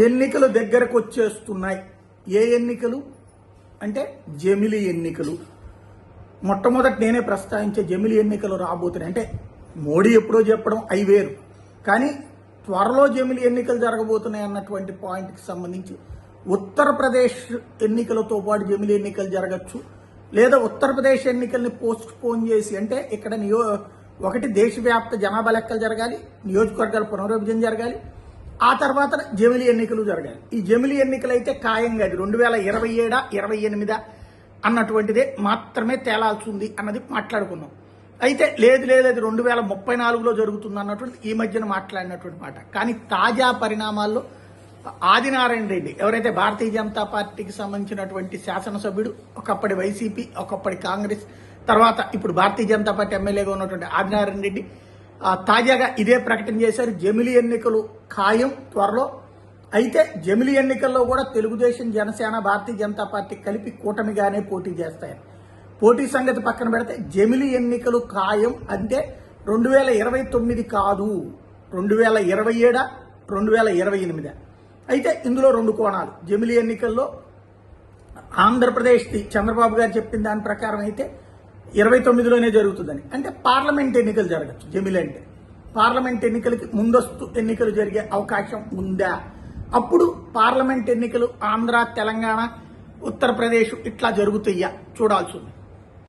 ఎన్నికలు దగ్గరకు వచ్చేస్తున్నాయి. ఏ ఎన్నికలు అంటే జమిలి ఎన్నికలు. మొట్టమొదటి నేనే ప్రస్తావించే జమిలి ఎన్నికలు రాబోతున్నాయి. అంటే మోడీ ఎప్పుడో చెప్పడం అవి వేరు, కానీ త్వరలో జమిలి ఎన్నికలు జరగబోతున్నాయి అన్నటువంటి పాయింట్కి సంబంధించి ఉత్తరప్రదేశ్ ఎన్నికలతో పాటు జమిలి ఎన్నికలు జరగచ్చు, లేదా ఉత్తరప్రదేశ్ ఎన్నికల్ని పోస్ట్ పోన్ చేసి, అంటే ఇక్కడ ఒకటి దేశవ్యాప్త జనాభా లెక్కలు జరగాలి, నియోజకవర్గాల పునర్విభజన జరగాలి, ఆ తర్వాత జమిలి ఎన్నికలు జరగాలి. ఈ జమిలి ఎన్నికలు అయితే ఖాయంగా అది 2027 28 అన్నటువంటిదే మాత్రమే తేలాల్సి ఉంది అన్నది మాట్లాడుకున్నాం. అయితే లేదు అది 2034లో జరుగుతుంది అన్నటువంటి ఈ మధ్యన మాట్లాడినటువంటి మాట. కానీ తాజా పరిణామాల్లో ఆదినారాయణ రెడ్డి, ఎవరైతే భారతీయ జనతా పార్టీకి సంబంధించినటువంటి శాసనసభ్యుడు, ఒకప్పటి వైసీపీ, ఒకప్పటి కాంగ్రెస్, తర్వాత ఇప్పుడు భారతీయ జనతా పార్టీ ఎమ్మెల్యేగా ఉన్నటువంటి ఆదినారాయణ రెడ్డి తాజాగా ఇదే ప్రకటన చేశారు. జమిలి ఎన్నికలు ఖాయం త్వరలో. అయితే జమిలి ఎన్నికల్లో కూడా తెలుగుదేశం, జనసేన, భారతీయ జనతా పార్టీ కలిపి కూటమిగానే పోటీ చేస్తాయని. పోటీ సంగతి పక్కన పెడితే జమిలి ఎన్నికలు ఖాయం అంటే 2029 కాదు, 2027 2028. అయితే ఇందులో రెండు కోణాలు. జమిలి ఎన్నికల్లో ఆంధ్రప్రదేశ్ది చంద్రబాబు గారు చెప్పిన దాని ప్రకారం అయితే 29లోనే జరుగుతుందని. అంటే పార్లమెంట్ ఎన్నికలు జరగచ్చు. జమిలి అంటే పార్లమెంట్ ఎన్నికలకి ముందస్తు ఎన్నికలు జరిగే అవకాశం ఉందా? అప్పుడు పార్లమెంట్ ఎన్నికలు ఆంధ్ర, తెలంగాణ, ఉత్తరప్రదేశ్ ఇట్లా జరుగుతాయా చూడాల్సి ఉంది.